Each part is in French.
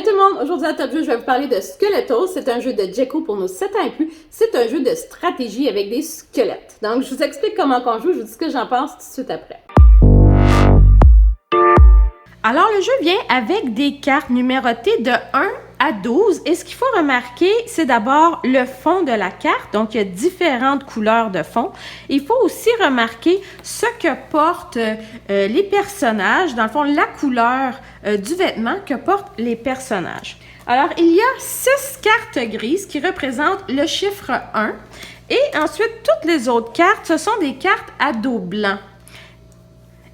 Salut tout le monde! Aujourd'hui à Top Jeu, je vais vous parler de Skeletos. C'est un jeu de Djeko pour nos 7 ans et plus. C'est un jeu de stratégie avec des squelettes. Donc je vous explique comment on joue, je vous dis ce que j'en pense tout de suite après. Alors le jeu vient avec des cartes numérotées de 1 à 12 et ce qu'il faut remarquer, c'est d'abord le fond de la carte. Donc il y a différentes couleurs de fond. Il faut aussi remarquer ce que portent les personnages, dans le fond la couleur du vêtement que portent les personnages. Alors il y a 6 cartes grises qui représentent le chiffre 1 et ensuite toutes les autres cartes, ce sont des cartes à dos blanc.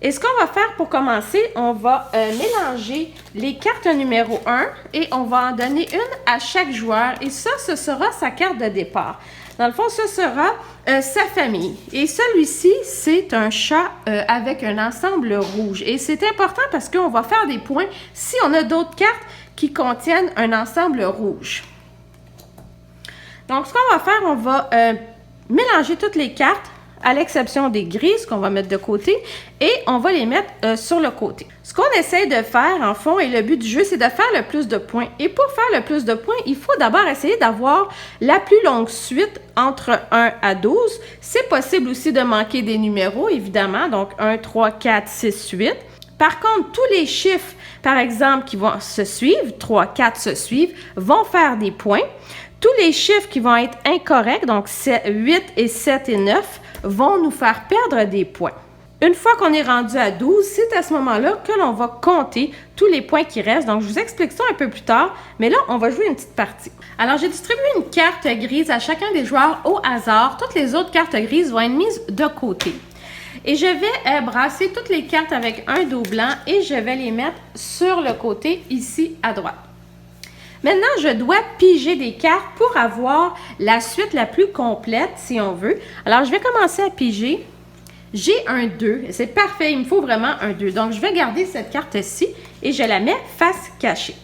Et ce qu'on va faire pour commencer, on va mélanger les cartes numéro 1 et on va en donner une à chaque joueur. Et ça, ce sera sa carte de départ. Dans le fond, ce sera sa famille. Et celui-ci, c'est un chat avec un ensemble rouge. Et c'est important parce qu'on va faire des points si on a d'autres cartes qui contiennent un ensemble rouge. Donc, ce qu'on va faire, on va mélanger toutes les cartes à l'exception des grises qu'on va mettre de côté, et on va les mettre sur le côté. Ce qu'on essaie de faire, en fond, et le but du jeu, c'est de faire le plus de points. Et pour faire le plus de points, il faut d'abord essayer d'avoir la plus longue suite entre 1 à 12. C'est possible aussi de manquer des numéros, évidemment, donc 1, 3, 4, 6, 8. Par contre, tous les chiffres, par exemple, qui vont se suivre, 3, 4 se suivent, vont faire des points. Tous les chiffres qui vont être incorrects, donc 8 et 7 et 9, vont nous faire perdre des points. Une fois qu'on est rendu à 12, c'est à ce moment-là que l'on va compter tous les points qui restent. Donc, je vous explique ça un peu plus tard, mais là, on va jouer une petite partie. Alors, j'ai distribué une carte grise à chacun des joueurs au hasard. Toutes les autres cartes grises vont être mises de côté. Et je vais brasser toutes les cartes avec un dos blanc et je vais les mettre sur le côté ici à droite. Maintenant, je dois piger des cartes pour avoir la suite la plus complète, si on veut. Alors, je vais commencer à piger. J'ai un 2. C'est parfait, il me faut vraiment un 2. Donc, je vais garder cette carte-ci et je la mets face cachée.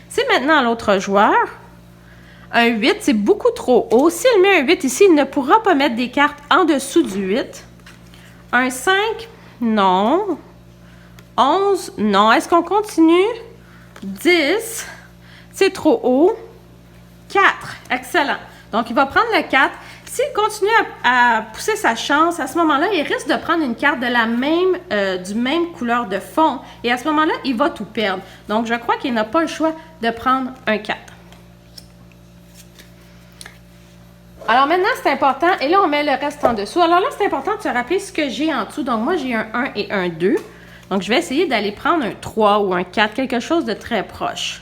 C'est maintenant à l'autre joueur. Un 8, c'est beaucoup trop haut. S'il met un 8 ici, il ne pourra pas mettre des cartes en dessous du 8. Un 5, non. 11, non. Est-ce qu'on continue? 10. C'est trop haut. 4. Excellent. Donc, il va prendre le 4. S'il continue à pousser sa chance, à ce moment-là, il risque de prendre une carte de la même, du même couleur de fond. Et à ce moment-là, il va tout perdre. Donc, je crois qu'il n'a pas le choix de prendre un 4. Alors, maintenant, c'est important. Et là, on met le reste en dessous. Alors là, c'est important de se rappeler ce que j'ai en dessous. Donc, moi, j'ai un 1 et un 2. Donc, je vais essayer d'aller prendre un 3 ou un 4, quelque chose de très proche.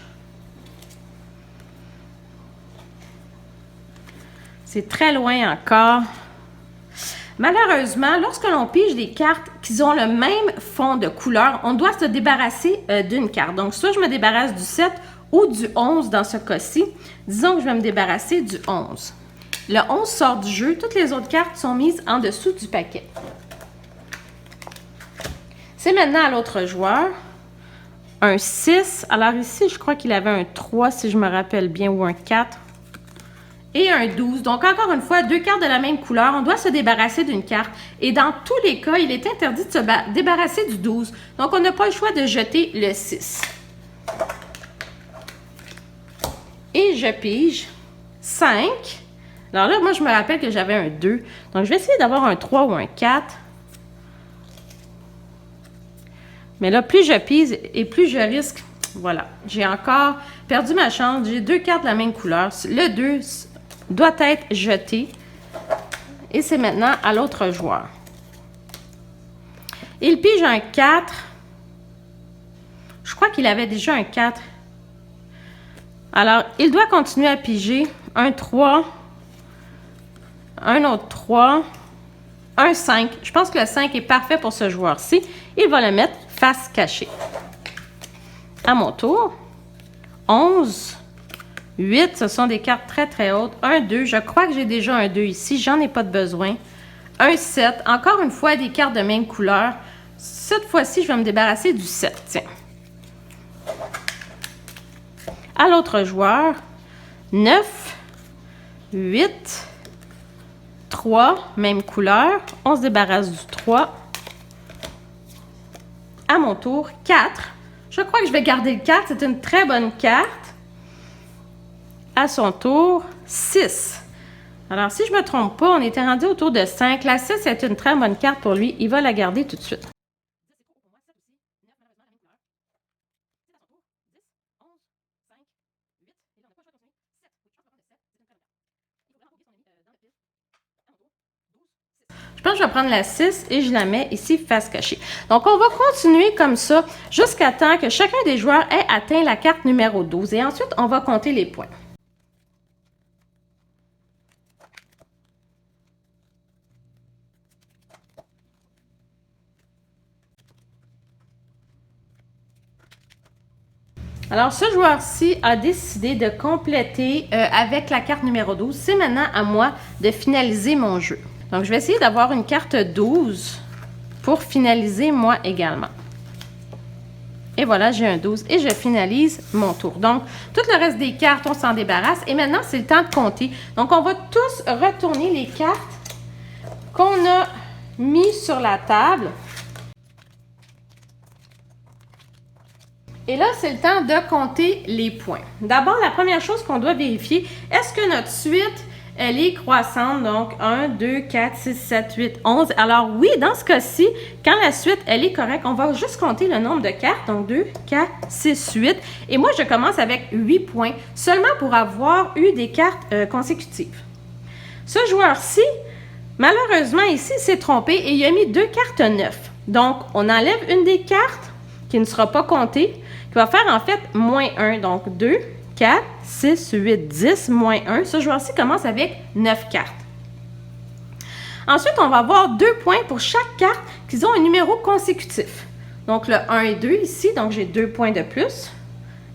C'est très loin encore. Malheureusement, lorsque l'on pige des cartes qui ont le même fond de couleur, on doit se débarrasser d'une carte. Donc, soit je me débarrasse du 7 ou du 11 dans ce cas-ci. Disons que je vais me débarrasser du 11. Le 11 sort du jeu. Toutes les autres cartes sont mises en dessous du paquet. C'est maintenant à l'autre joueur. Un 6. Alors ici, je crois qu'il avait un 3, si je me rappelle bien, ou un 4. Et un 12. Donc, encore une fois, deux cartes de la même couleur. On doit se débarrasser d'une carte. Et dans tous les cas, il est interdit de se débarrasser du 12. Donc, on n'a pas le choix de jeter le 6. Et je pige 5. Alors là, moi, je me rappelle que j'avais un 2. Donc, je vais essayer d'avoir un 3 ou un 4. Mais là, plus je pise et plus je risque. Voilà. J'ai encore perdu ma chance. J'ai deux cartes de la même couleur. Le 2 doit être jeté. Et c'est maintenant à l'autre joueur. Il pige un 4. Je crois qu'il avait déjà un 4. Alors, il doit continuer à piger. Un 3. Un autre 3. Un 5. Je pense que le 5 est parfait pour ce joueur-ci. Il va le mettre face cachée. À mon tour. 11. 8, ce sont des cartes très, très hautes. Un 2, je crois que j'ai déjà un 2 ici. J'en ai pas de besoin. Un 7, encore une fois, des cartes de même couleur. Cette fois-ci, je vais me débarrasser du 7. Tiens. À l'autre joueur, 9, 8, 3, même couleur. On se débarrasse du 3. À mon tour, 4. Je crois que je vais garder le 4. C'est une très bonne carte. À son tour, 6. Alors, si je ne me trompe pas, on était rendu autour de 5. La 6 est une très bonne carte pour lui. Il va la garder tout de suite. Je pense que je vais prendre la 6 et je la mets ici face cachée. Donc, on va continuer comme ça jusqu'à temps que chacun des joueurs ait atteint la carte numéro 12. Et ensuite, on va compter les points. Alors, ce joueur-ci a décidé de compléter avec la carte numéro 12. C'est maintenant à moi de finaliser mon jeu. Donc, je vais essayer d'avoir une carte 12 pour finaliser moi également. Et voilà, j'ai un 12 et je finalise mon tour. Donc, tout le reste des cartes, on s'en débarrasse. Et maintenant, c'est le temps de compter. Donc, on va tous retourner les cartes qu'on a mis sur la table. Et là, c'est le temps de compter les points. D'abord, la première chose qu'on doit vérifier, est-ce que notre suite, elle est croissante? Donc, 1, 2, 4, 6, 7, 8, 11. Alors oui, dans ce cas-ci, quand la suite, elle est correcte, on va juste compter le nombre de cartes. Donc, 2, 4, 6, 8. Et moi, je commence avec 8 points, seulement pour avoir eu des cartes consécutives. Ce joueur-ci, malheureusement, ici, s'est trompé et il a mis 2 cartes 9. Donc, on enlève une des cartes qui ne sera pas comptée, qui va faire en fait moins 1. Donc 2, 4, 6, 8, 10, moins 1. Ce joueur-ci commence avec 9 cartes. Ensuite, on va avoir 2 points pour chaque carte qui ont un numéro consécutif. Donc le 1 et 2 ici, donc j'ai 2 points de plus.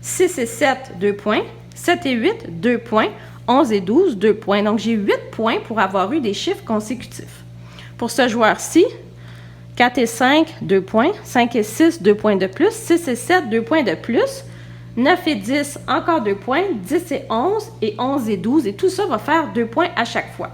6 et 7, 2 points. 7 et 8, 2 points. 11 et 12, 2 points. Donc j'ai 8 points pour avoir eu des chiffres consécutifs. Pour ce joueur-ci, 4 et 5, 2 points. 5 et 6, 2 points de plus. 6 et 7, 2 points de plus. 9 et 10, encore 2 points. 10 et 11, et 11 et 12. Et tout ça va faire 2 points à chaque fois.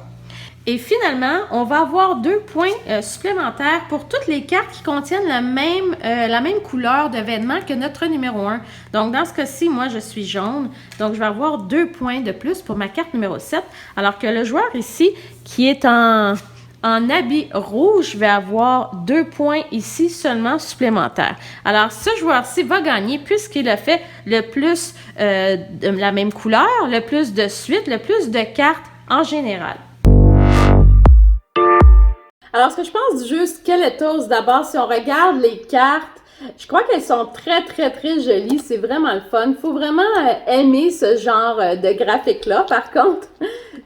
Et finalement, on va avoir 2 points supplémentaires pour toutes les cartes qui contiennent la même couleur de vêtements que notre numéro 1. Donc, dans ce cas-ci, moi, je suis jaune. Donc, je vais avoir 2 points de plus pour ma carte numéro 7. Alors que le joueur ici, qui est en habit rouge, je vais avoir 2 points ici seulement supplémentaires. Alors, ce joueur-ci va gagner puisqu'il a fait le plus de la même couleur, le plus de suite, le plus de cartes en général. Alors, ce que je pense du jeu Skeletos, d'abord, si on regarde les cartes, je crois qu'elles sont très, très, très jolies. C'est vraiment le fun. Il faut vraiment aimer ce genre de graphique-là. Par contre,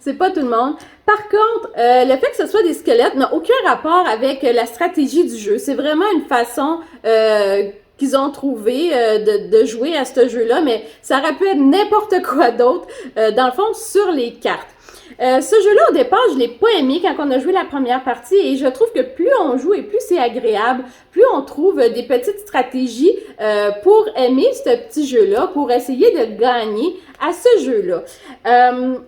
c'est pas tout le monde. Par contre, le fait que ce soit des squelettes n'a aucun rapport avec la stratégie du jeu. C'est vraiment une façon qu'ils ont trouvé de jouer à ce jeu-là, mais ça aurait pu être n'importe quoi d'autre, dans le fond, sur les cartes. Ce jeu-là, au départ, je l'ai pas aimé quand on a joué la première partie et je trouve que plus on joue et plus c'est agréable, plus on trouve des petites stratégies pour aimer ce petit jeu-là, pour essayer de gagner à ce jeu-là.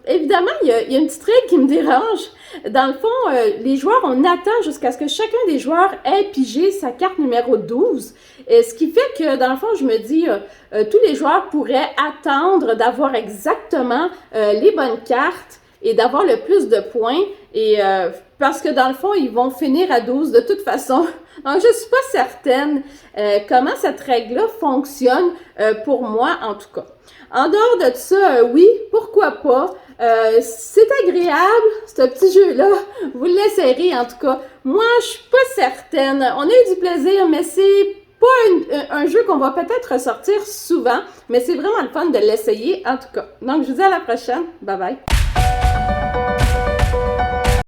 Évidemment, il y a une petite règle qui me dérange. Dans le fond, les joueurs, on attend jusqu'à ce que chacun des joueurs ait pigé sa carte numéro 12. Ce qui fait que, dans le fond, je me dis, tous les joueurs pourraient attendre d'avoir exactement les bonnes cartes et d'avoir le plus de points, et parce que dans le fond, ils vont finir à 12 de toute façon. Donc, je suis pas certaine comment cette règle-là fonctionne pour moi, en tout cas. En dehors de ça, oui, pourquoi pas. C'est agréable, ce petit jeu-là. Vous l'essayerez, en tout cas. Moi, je suis pas certaine. On a eu du plaisir, mais c'est pas un jeu qu'on va peut-être ressortir souvent, mais c'est vraiment le fun de l'essayer, en tout cas. Donc, je vous dis à la prochaine. Bye bye.